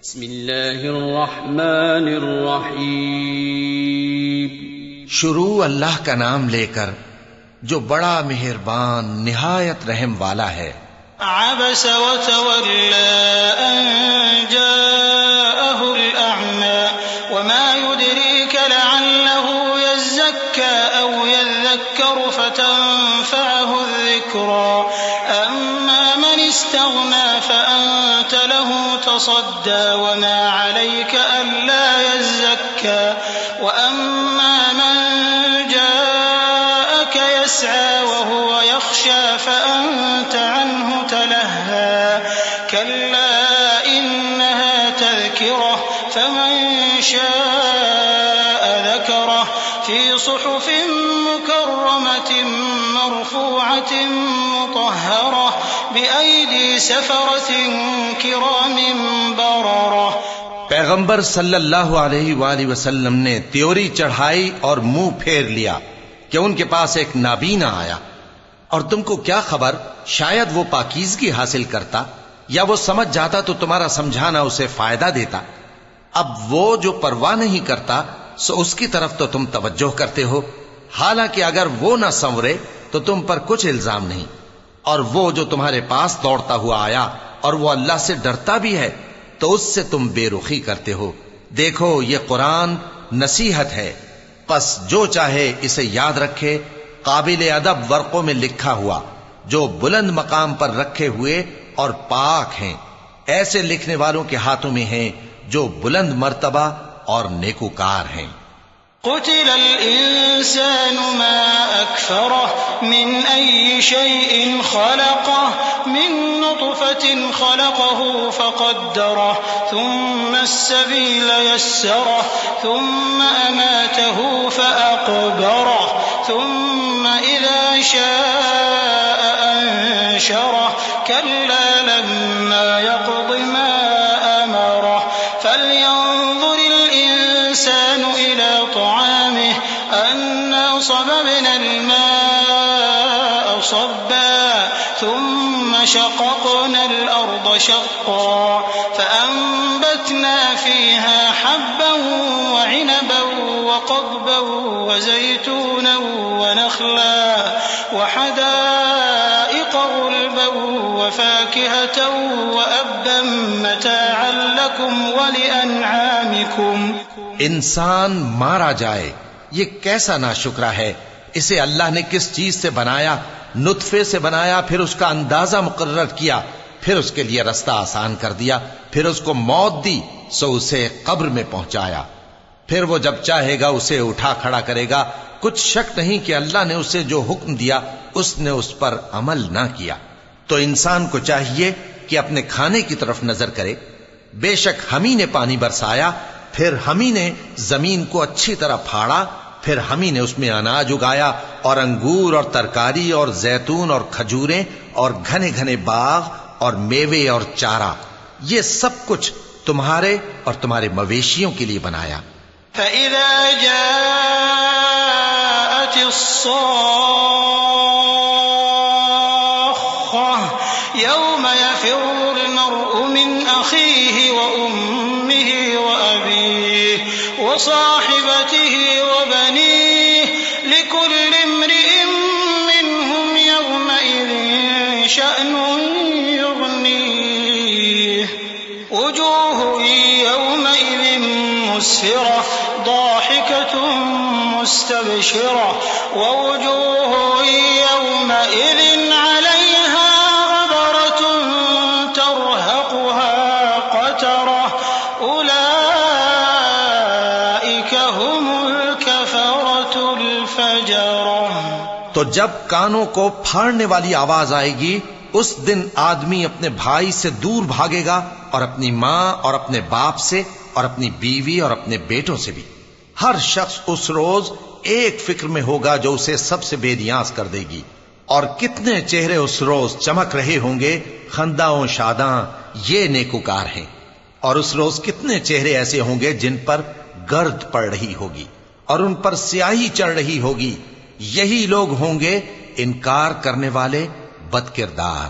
बिस्मिल्लाहिर्रहमानिर्रहीम। शुरू अल्लाह का नाम लेकर जो बड़ा मेहरबान निहायत रहम वाला है। अबस व तवल्ला अन जाअहुल अअमा वमा युद्रीका लअल्लहु यज़क्का औ यज़क्करु फतनफ़अहु ज़िक्रा अम्मा मन इस्तग़ना फ़अन्त लहु तसद्दा वमा अलैका अल्ला यज़क्का वअम्मा मन जाअका यस्आ वहुव यख़शा फ़अन्त अन्हु तलहा कल्ला इन्नहा तज़किरह फमन शाअ ज़करह फ़ी सुहुफ़िन मुकर्रमतिन मरफ़ूअतिन मुطهरह बिअयदी सफ़रतिन किरामिन बररह। पैगंबर सल्लल्लाहु अलैहि वसल्लम ने त्योरी चढ़ाई और मुंह फेर लिया कि उनके पास एक नाबीना आया, और तुमको क्या खबर, शायद वो पाकीज़गी हासिल करता या वो समझ जाता तो तुम्हारा समझाना उसे फायदा देता। अब वो जो परवाह नहीं करता सो उसकी तरफ तो तुम तवज्जो करते हो, हालांकि अगर वो न संवरे तो तुम पर कुछ इल्जाम नहीं। और वो जो तुम्हारे पास दौड़ता हुआ आया और वो अल्लाह से डरता भी है तो उससे तुम बेरुखी करते हो। देखो ये कुरान नसीहत है, बस जो चाहे इसे याद रखे। काबिल अदब वर्कों में लिखा हुआ जो बुलंद मकाम पर रखे हुए और पाक हैं, ऐसे लिखने वालों के हाथों में हैं जो बुलंद मर्तबा और नेकूकार हैं। क़ुतिलल इंसानु मा अकफ़रह मिन अय्यि शैइन ख़लक़ह मिन नुत्फ़तिन ख़लक़हु फ़क़द्दरह थुम्मा अस्सबील यस्सरह थुम्मा अमातहु फ़अक़बरह थुम्मा इज़ा शाअ अंशरह कल्ला लम्मा यक़्दि मा अमरह फ़लयंज़ुरिल इंसानु इला طعامه أنا صببنا الماء صبا ثم شققنا الأرض شقا فأنبتنا فيها حبا وعنبا وقضبا وزيتونا ونخلا وحدائق غلبا وفاكهة وأبا متاعا لكم ولأنعامكم। इंसान मारा जाए, ये कैसा नाशुक्रा है। इसे अल्लाह ने किस चीज से बनाया? नुत्फे से बनाया, फिर उसका अंदाजा मुकर्रर किया, फिर उसके लिए रास्ता आसान कर दिया, फिर उसको मौत दी सो उसे कब्र में पहुंचाया, फिर वो जब चाहेगा उसे उठा खड़ा करेगा। कुछ शक नहीं कि अल्लाह ने उसे जो हुक्म दिया उसने उस पर अमल ना किया। तो इंसान को चाहिए कि अपने खाने की तरफ नजर करे। बेशक हम ही ने पानी बरसाया, फिर हम ही ने जमीन को अच्छी तरह फाड़ा, फिर हम ही ने उसमें अनाज उगाया और अंगूर और तरकारी और जैतून और खजूरें और घने घने बाग और मेवे और चारा, ये सब कुछ तुम्हारे और तुम्हारे मवेशियों के लिए बनाया। फ़इज़ा जाअतिस्साख़्ख़ह यौम यफ़िर्रुल मर्'ु मिन अख़ीहि व उम्मिहि व अबीहि व साहिबतिहि व बनीहि लिकुल्लि इम्रि'इन मिन्हुम यौमइज़िन शअनुन युग़नीह वुजूहुन यौमइज़िन मुस्फ़िरह ضاحكة مستبشرة ووجوه يومئذ عليها غبرة ترهقها قترة أولئك هم الكفرة الفجرة। तो जब कानों को फाड़ने वाली आवाज आएगी उस दिन आदमी अपने भाई से दूर भागेगा और अपनी माँ और अपने बाप से और अपनी बीवी और अपने बेटों से भी। हर शख्स उस रोज एक फिक्र में होगा जो उसे सबसे बेनियाज कर देगी। और कितने चेहरे उस रोज चमक रहे होंगे, खंदाओं शादां, ये नेकुकार हैं। और उस रोज कितने चेहरे ऐसे होंगे जिन पर गर्द पड़ रही होगी और उन पर स्याही चढ़ रही होगी। यही लोग होंगे इनकार करने वाले बदकिरदार।